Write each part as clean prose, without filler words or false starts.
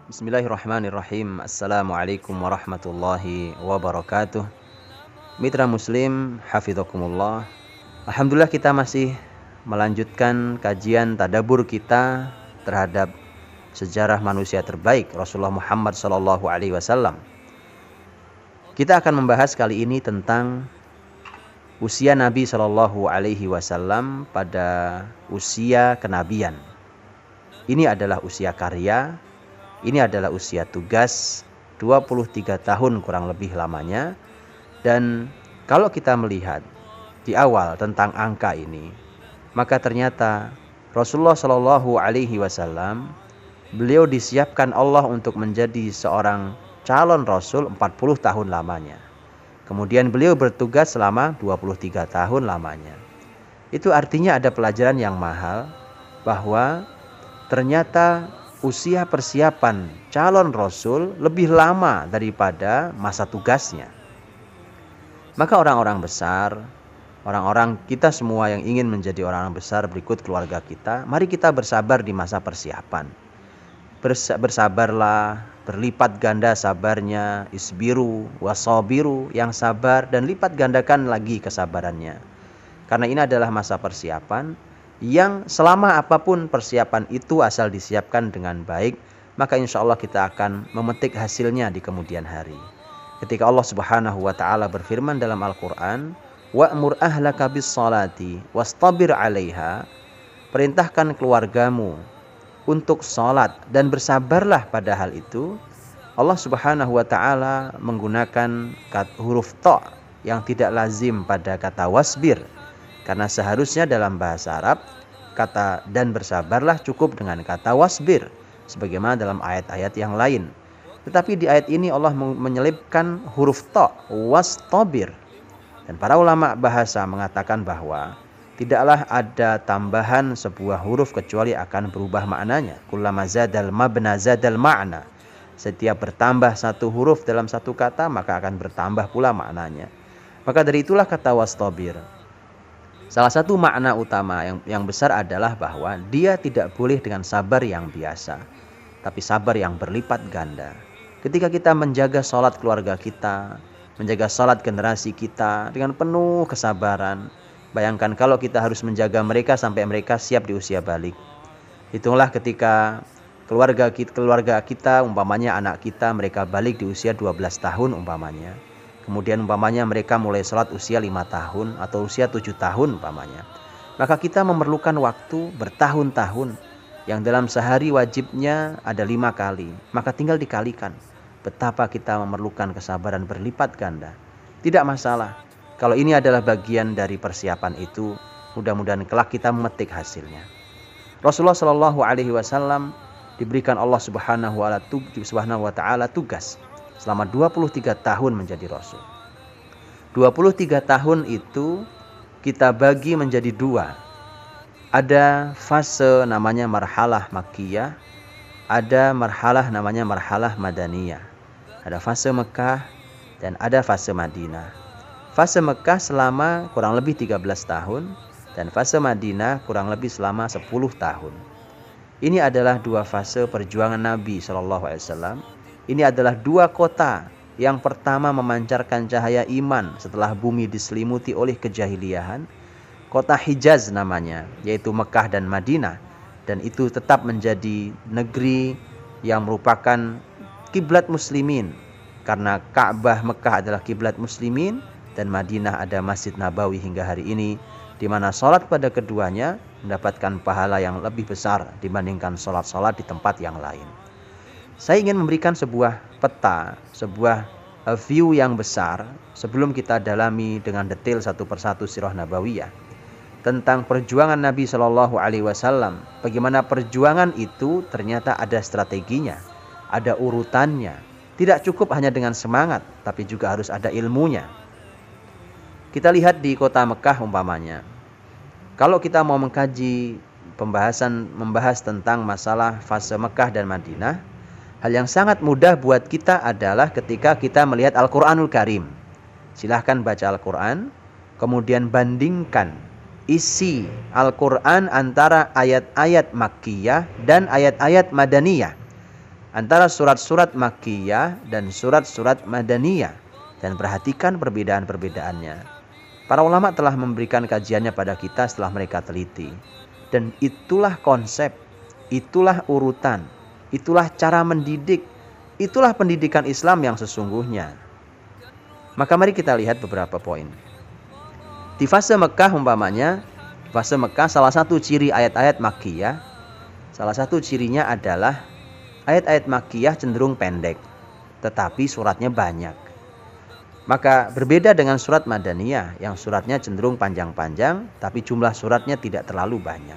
Bismillahirrahmanirrahim. Assalamualaikum warahmatullahi wabarakatuh. Mitra Muslim, hafidhakumullah. Alhamdulillah kita masih melanjutkan kajian tadabbur kita terhadap sejarah manusia terbaik Rasulullah Muhammad SAW. Kita akan membahas kali ini tentang usia Nabi SAW pada usia kenabian. Ini adalah usia karya. Ini adalah usia tugas, 23 tahun kurang lebih lamanya. Dan kalau kita melihat di awal tentang angka ini, maka ternyata Rasulullah SAW, beliau disiapkan Allah untuk menjadi seorang calon Rasul 40 tahun lamanya. Kemudian beliau bertugas selama 23 tahun lamanya. Itu artinya ada pelajaran yang mahal, bahwa ternyata usia persiapan calon Rasul lebih lama daripada masa tugasnya. Maka orang-orang besar, orang-orang kita semua yang ingin menjadi orang besar berikut keluarga kita, mari kita bersabar di masa persiapan. Bersabarlah, berlipat ganda sabarnya, isbiru wasabiru, yang sabar dan lipat gandakan lagi kesabarannya. Karena ini adalah masa persiapan yang selama apapun persiapan itu asal disiapkan dengan baik, maka insya Allah kita akan memetik hasilnya di kemudian hari. Ketika Allah Subhanahu wa ta'ala berfirman dalam Al-Quran, wa'mur ahlaka bis salati wastabir 'alaiha, perintahkan keluargamu untuk salat dan bersabarlah pada hal itu. Allah Subhanahu wa ta'ala menggunakan huruf ta yang tidak lazim pada kata wasbir. Karena seharusnya dalam bahasa Arab kata dan bersabarlah cukup dengan kata wasbir, sebagaimana dalam ayat-ayat yang lain. Tetapi di ayat ini Allah menyelipkan huruf ta, wastabir. Dan para ulama bahasa mengatakan bahwa tidaklah ada tambahan sebuah huruf kecuali akan berubah maknanya. Kullama zadal mabna zadal ma'na. Setiap bertambah satu huruf dalam satu kata, maka akan bertambah pula maknanya. Maka dari itulah kata wastabir. Salah satu makna utama yang besar adalah bahwa dia tidak boleh dengan sabar yang biasa, tapi sabar yang berlipat ganda. Ketika kita menjaga sholat keluarga kita, menjaga sholat generasi kita dengan penuh kesabaran, bayangkan kalau kita harus menjaga mereka sampai mereka siap di usia balik. Hitunglah ketika keluarga kita, umpamanya anak kita, mereka balik di usia 12 tahun umpamanya. Kemudian umpamanya mereka mulai sholat usia 5 tahun atau usia 7 tahun umpamanya. Maka kita memerlukan waktu bertahun-tahun, yang dalam sehari wajibnya ada 5 kali. Maka tinggal dikalikan betapa kita memerlukan kesabaran berlipat ganda. Tidak masalah kalau ini adalah bagian dari persiapan itu, mudah-mudahan kelak kita memetik hasilnya. Rasulullah SAW diberikan Allah Subhanahu wa ta'ala tugas selama 23 tahun menjadi Rasul. 23 tahun itu kita bagi menjadi dua. Ada fase namanya marhalah Makkiyah, ada marhalah namanya marhalah Madaniyah. Ada fase Mekah dan ada fase Madinah. Fase Mekah selama kurang lebih 13 tahun dan fase Madinah kurang lebih selama 10 tahun. Ini adalah dua fase perjuangan Nabi SAW. Ini adalah dua kota yang pertama memancarkan cahaya iman setelah bumi diselimuti oleh kejahiliahan. Kota Hijaz namanya, yaitu Mekah dan Madinah. Dan itu tetap menjadi negeri yang merupakan kiblat muslimin. Karena Ka'bah Mekah adalah kiblat muslimin dan Madinah ada Masjid Nabawi hingga hari ini, di mana sholat pada keduanya mendapatkan pahala yang lebih besar dibandingkan sholat-sholat di tempat yang lain. Saya ingin memberikan sebuah peta, sebuah view yang besar sebelum kita dalami dengan detail satu persatu sirah nabawiyah tentang perjuangan Nabi SAW. Bagaimana perjuangan itu ternyata ada strateginya, ada urutannya. Tidak cukup hanya dengan semangat, tapi juga harus ada ilmunya. Kita lihat di kota Mekah umpamanya. Kalau kita mau mengkaji membahas tentang masalah fase Mekah dan Madinah, hal yang sangat mudah buat kita adalah ketika kita melihat Al-Quranul Karim. Silahkan baca Al-Quran, kemudian bandingkan isi Al-Quran antara ayat-ayat Makkiyah dan ayat-ayat Madaniyah. antara surat-surat Makkiyah dan surat-surat Madaniyah, dan perhatikan perbedaan-perbedaannya. Para ulama telah memberikan kajiannya pada kita setelah mereka teliti. Dan itulah konsep, itulah urutan, itulah cara mendidik, itulah pendidikan Islam yang sesungguhnya. Maka mari kita lihat beberapa poin. Di fase Mekah umpamanya, di fase Mekah salah satu ciri ayat-ayat Makkiyah, salah satu cirinya adalah ayat-ayat Makkiyah cenderung pendek, tetapi suratnya banyak. Maka berbeda dengan surat Madaniyah yang suratnya cenderung panjang-panjang, tapi jumlah suratnya tidak terlalu banyak.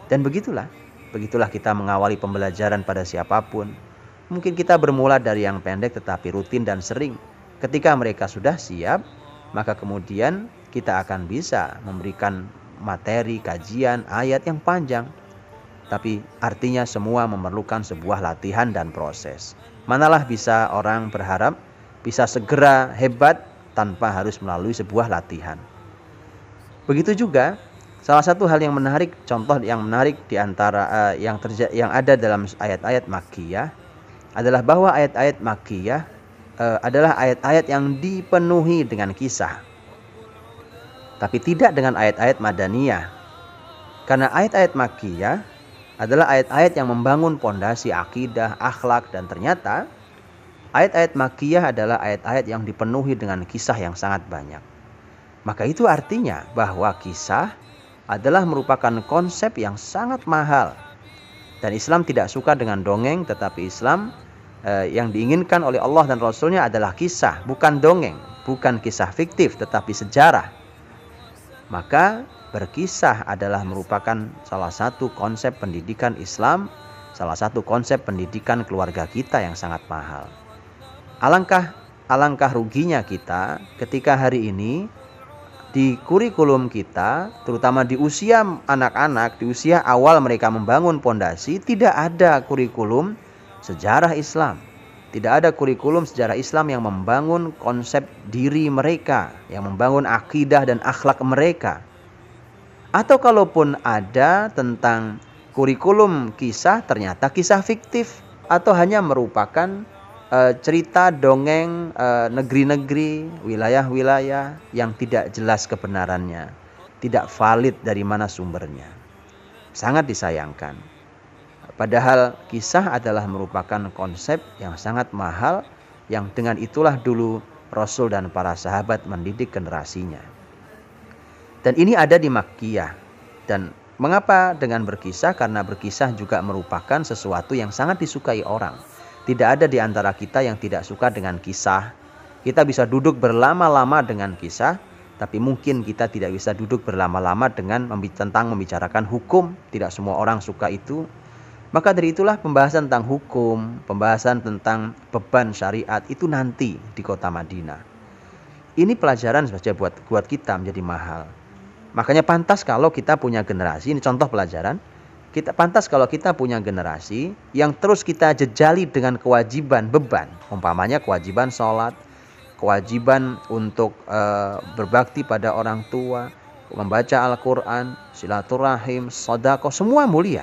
Dan begitulah kita mengawali pembelajaran pada siapapun. Mungkin kita bermula dari yang pendek tetapi rutin dan sering. Ketika mereka sudah siap, maka kemudian kita akan bisa memberikan materi, kajian, ayat yang panjang. Tapi artinya semua memerlukan sebuah latihan dan proses. Manalah bisa orang berharap bisa segera hebat tanpa harus melalui sebuah latihan. Begitu juga salah satu hal yang menarik, contoh yang menarik di antara yang ada dalam ayat-ayat Makkiyah adalah bahwa ayat-ayat Makkiyah adalah ayat-ayat yang dipenuhi dengan kisah. Tapi tidak dengan ayat-ayat Madaniyah. Karena ayat-ayat Makkiyah adalah ayat-ayat yang membangun pondasi akidah, akhlak, dan ternyata ayat-ayat Makkiyah adalah ayat-ayat yang dipenuhi dengan kisah yang sangat banyak. Maka itu artinya bahwa kisah adalah merupakan konsep yang sangat mahal. Dan Islam tidak suka dengan dongeng, tetapi Islam yang diinginkan oleh Allah dan Rasulnya adalah kisah, bukan dongeng, bukan kisah fiktif, tetapi sejarah. Maka berkisah adalah merupakan salah satu konsep pendidikan Islam, salah satu konsep pendidikan keluarga kita yang sangat mahal. Alangkah ruginya kita ketika hari ini di kurikulum kita, terutama di usia anak-anak, di usia awal mereka membangun pondasi, tidak ada kurikulum sejarah Islam. Tidak ada kurikulum sejarah Islam yang membangun konsep diri mereka, yang membangun akidah dan akhlak mereka. Atau kalaupun ada tentang kurikulum kisah, ternyata kisah fiktif atau hanya merupakan cerita dongeng negeri-negeri, wilayah-wilayah yang tidak jelas kebenarannya, tidak valid dari mana sumbernya. Sangat disayangkan. Padahal kisah adalah merupakan konsep yang sangat mahal, yang dengan itulah dulu Rasul dan para sahabat mendidik generasinya. Dan ini ada di Makkiyah. Dan mengapa dengan berkisah? Karena berkisah juga merupakan sesuatu yang sangat disukai orang. Tidak ada di antara kita yang tidak suka dengan kisah. Kita bisa duduk berlama-lama dengan kisah, tapi mungkin kita tidak bisa duduk berlama-lama tentang membicarakan hukum. Tidak semua orang suka itu. Maka dari itulah pembahasan tentang hukum, pembahasan tentang beban syariat itu nanti di kota Madinah. Ini pelajaran saja buat kita menjadi mahal. Makanya pantas kalau kita punya generasi, ini contoh pelajaran. Pantas kalau kita punya generasi yang terus kita jejali dengan kewajiban beban. Umpamanya kewajiban sholat, kewajiban untuk berbakti pada orang tua, membaca Al-Quran, silaturahim, sedekah, semua mulia.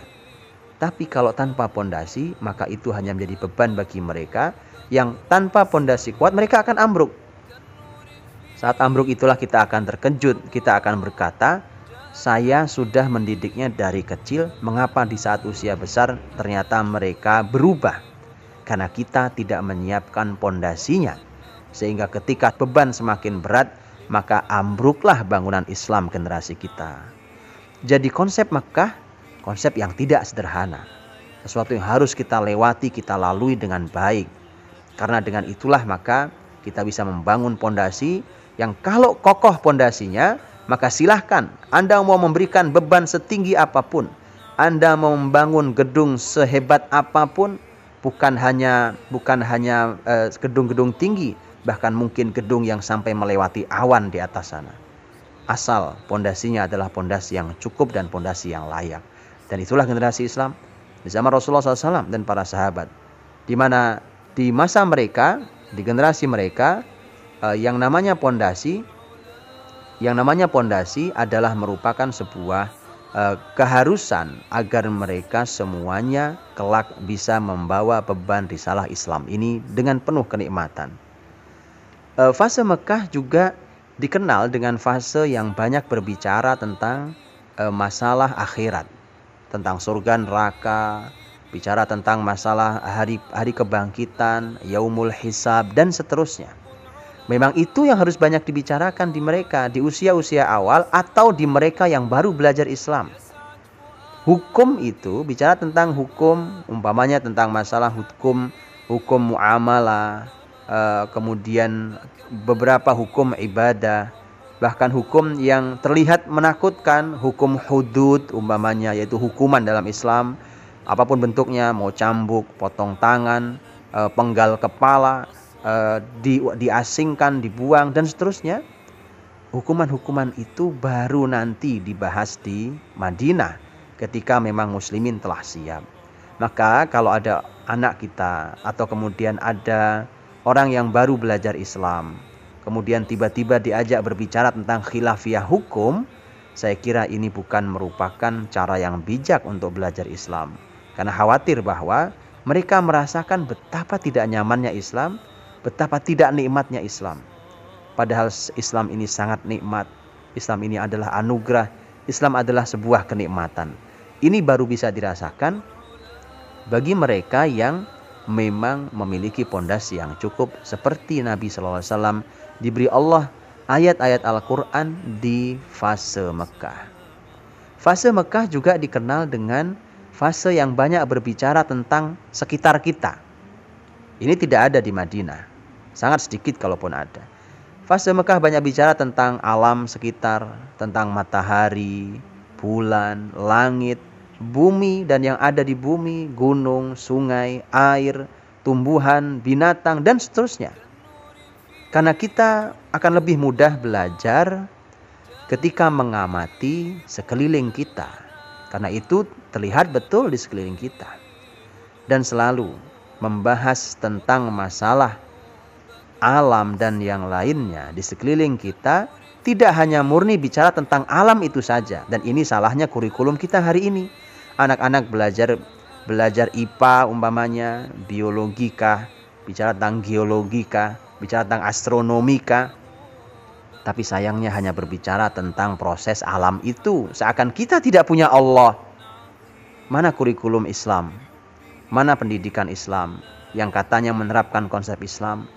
Tapi kalau tanpa pondasi, maka itu hanya menjadi beban bagi mereka yang tanpa pondasi kuat, mereka akan ambruk. Saat ambruk itulah kita akan terkejut, kita akan berkata, saya sudah mendidiknya dari kecil, mengapa di saat usia besar ternyata mereka berubah? Karena kita tidak menyiapkan pondasinya. Sehingga ketika beban semakin berat, maka ambruklah bangunan Islam generasi kita. Jadi konsep Mekah, konsep yang tidak sederhana. Sesuatu yang harus kita lewati, kita lalui dengan baik. Karena dengan itulah maka kita bisa membangun pondasi yang kalau kokoh pondasinya, maka silahkan Anda mau memberikan beban setinggi apapun, Anda mau membangun gedung sehebat apapun, bukan hanya gedung-gedung tinggi, bahkan mungkin gedung yang sampai melewati awan di atas sana. Asal pondasinya adalah pondasi yang cukup dan pondasi yang layak. Dan itulah generasi Islam di zaman Rasulullah SAW dan para sahabat, di mana di masa mereka, di generasi mereka, yang namanya pondasi adalah merupakan sebuah keharusan agar mereka semuanya kelak bisa membawa beban risalah Islam ini dengan penuh kenikmatan. Fase Mekah juga dikenal dengan fase yang banyak berbicara tentang masalah akhirat, tentang surga neraka, bicara tentang masalah hari kebangkitan, yaumul hisab, dan seterusnya. Memang itu yang harus banyak dibicarakan di mereka di usia-usia awal atau di mereka yang baru belajar Islam. Hukum itu bicara tentang hukum, umpamanya tentang masalah hukum muamalah, kemudian beberapa hukum ibadah, bahkan hukum yang terlihat menakutkan, hukum hudud umpamanya, yaitu hukuman dalam Islam, apapun bentuknya, mau cambuk, potong tangan, penggal kepala, diasingkan, dibuang, dan seterusnya. Hukuman-hukuman itu baru nanti dibahas di Madinah ketika memang muslimin telah siap. Maka kalau ada anak kita atau kemudian ada orang yang baru belajar Islam, kemudian tiba-tiba diajak berbicara tentang khilafiyah hukum, saya kira ini bukan merupakan cara yang bijak untuk belajar Islam. Karena khawatir bahwa mereka merasakan betapa tidak nyamannya Islam, betapa tidak nikmatnya Islam. Padahal Islam ini sangat nikmat. Islam ini adalah anugerah. Islam adalah sebuah kenikmatan. Ini baru bisa dirasakan bagi mereka yang memang memiliki pondasi yang cukup, seperti Nabi SAW diberi Allah ayat-ayat Al-Quran di fase Mekah. Fase Mekah juga dikenal dengan fase yang banyak berbicara tentang sekitar kita. Ini tidak ada di Madinah, sangat sedikit kalaupun ada. Fase Mekah banyak bicara tentang alam sekitar, tentang matahari, bulan, langit, bumi dan yang ada di bumi, gunung, sungai, air, tumbuhan, binatang, dan seterusnya. Karena kita akan lebih mudah belajar ketika mengamati sekeliling kita. Karena itu terlihat betul di sekeliling kita. Dan selalu membahas tentang masalah alam dan yang lainnya di sekeliling kita, tidak hanya murni bicara tentang alam itu saja. Dan ini salahnya kurikulum kita hari ini. Anak-anak belajar IPA umpamanya, biologika, bicara tentang geologika, bicara tentang astronomika. Tapi sayangnya hanya berbicara tentang proses alam itu. Seakan kita tidak punya Allah. Mana kurikulum Islam? Mana pendidikan Islam yang katanya menerapkan konsep Islam?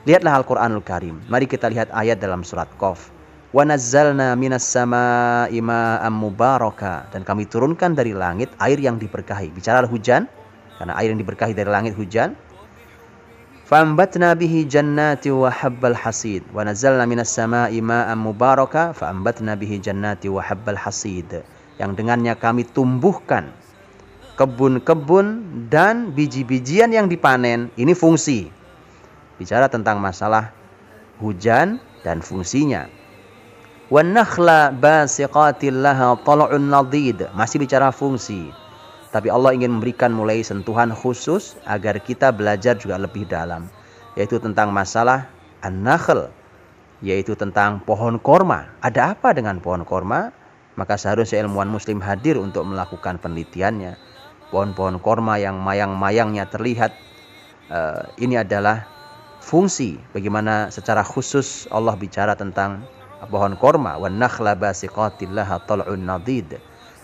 Lihatlah Al-Quranul Karim. Mari kita lihat ayat dalam surat Qaf. Wa nazzalna minas samaa'i ma'am mubaraka. Dan kami turunkan dari langit air yang diberkahi. Bicara hujan, karena air yang diberkahi dari langit hujan. Fa'ambatna bihi jannati wa habbal hasid. Wa nazzalna minas samaa'i ma'am mubaraka. Fa'ambatna bihi jannati wa habbal hasid. Yang dengannya kami tumbuhkan kebun-kebun dan biji-bijian yang dipanen. Ini fungsi. Bicara tentang masalah hujan dan fungsinya. Wan nakhla basiqatil laha tal'un nadid. Masih bicara fungsi. Tapi Allah ingin memberikan mulai sentuhan khusus agar kita belajar juga lebih dalam, yaitu tentang masalah an-nakhl, yaitu tentang pohon korma. Ada apa dengan pohon korma? Maka seharusnya ilmuwan muslim hadir untuk melakukan penelitiannya. Pohon-pohon korma yang mayang-mayangnya terlihat, ini adalah fungsi bagaimana secara khusus Allah bicara tentang pohon korma. Wan nakhla basiqatil laha tal'un nadid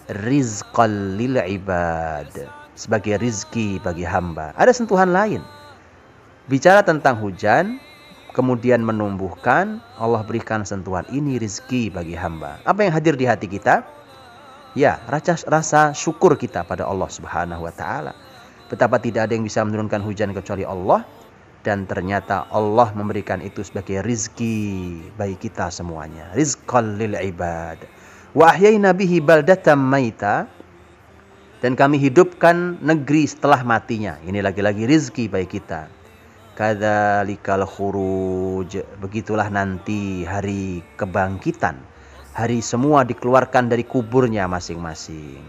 rizqan lil ibad, sebagai rizki bagi hamba. Ada sentuhan lain bicara tentang hujan, kemudian menumbuhkan. Allah berikan sentuhan, ini rizki bagi hamba. Apa yang hadir di hati kita? Ya, rasa syukur kita pada Allah Subhanahu wa taala. Betapa tidak ada yang bisa menurunkan hujan kecuali Allah, dan ternyata Allah memberikan itu sebagai rizki bagi kita semuanya. Rizqan lil ibad. Wa ahyayna bihi baldatan maita. Dan kami hidupkan negeri setelah matinya. Ini lagi-lagi rizki bagi kita. Kadzalikal khuruj. Begitulah nanti hari kebangkitan. Hari semua dikeluarkan dari kuburnya masing-masing.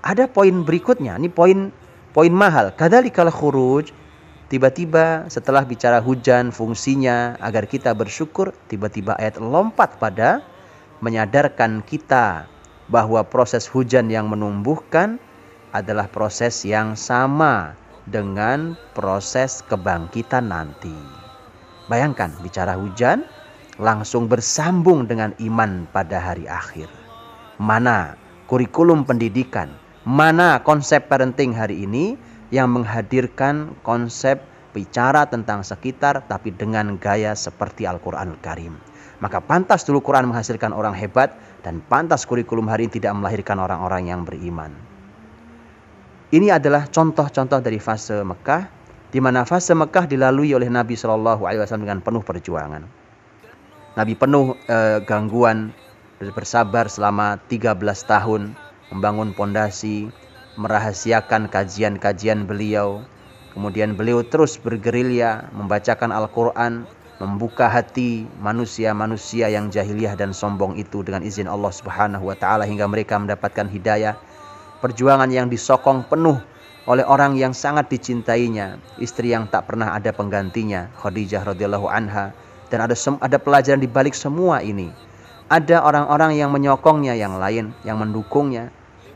Ada poin berikutnya. Ini poin mahal. Kadzalikal khuruj. Tiba-tiba setelah bicara hujan, fungsinya agar kita bersyukur, tiba-tiba ayat lompat pada menyadarkan kita bahwa proses hujan yang menumbuhkan adalah proses yang sama dengan proses kebangkitan nanti. Bayangkan, bicara hujan langsung bersambung dengan iman pada hari akhir. Mana kurikulum pendidikan, mana konsep parenting hari ini yang menghadirkan konsep bicara tentang sekitar tapi dengan gaya seperti Al-Quranul Karim. Maka pantas dulu Quran menghasilkan orang hebat dan pantas kurikulum hari ini tidak melahirkan orang-orang yang beriman. Ini adalah contoh-contoh dari fase Mekah, di mana fase Mekah dilalui oleh Nabi SAW dengan penuh perjuangan. Nabi penuh gangguan, bersabar selama 13 tahun, membangun pondasi, merahasiakan kajian-kajian beliau. Kemudian beliau terus bergerilya, membacakan Al-Quran, membuka hati manusia-manusia yang jahiliyah dan sombong itu dengan izin Allah Subhanahu wa Ta'ala hingga mereka mendapatkan hidayah. Perjuangan yang disokong penuh oleh orang yang sangat dicintainya, istri yang tak pernah ada penggantinya, Khadijah radhiyallahu anha. Dan ada pelajaran di balik semua ini. Ada orang-orang yang menyokongnya, yang lain yang mendukungnya.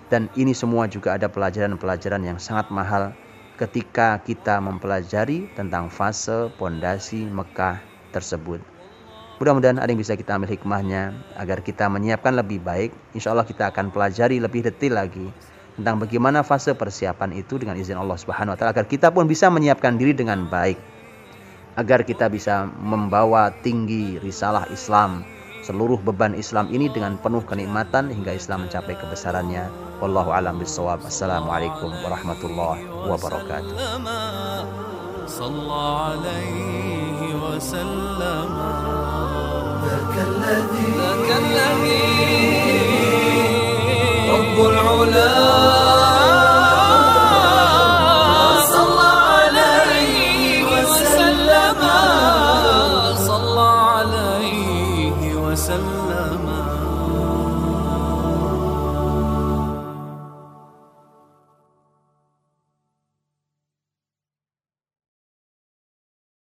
Dan ini semua juga ada pelajaran-pelajaran yang sangat mahal ketika kita mempelajari tentang fase pondasi Mekah tersebut. Mudah-mudahan ada yang bisa kita ambil hikmahnya agar kita menyiapkan lebih baik. Insya Allah kita akan pelajari lebih detail lagi tentang bagaimana fase persiapan itu dengan izin Allah Subhanahu wa Ta'ala, agar kita pun bisa menyiapkan diri dengan baik, agar kita bisa membawa tinggi risalah Islam, seluruh beban Islam ini dengan penuh kenikmatan hingga Islam mencapai kebesarannya. Wallahu a'lam bishawab. Assalamualaikum warahmatullahi wabarakatuh. وسلم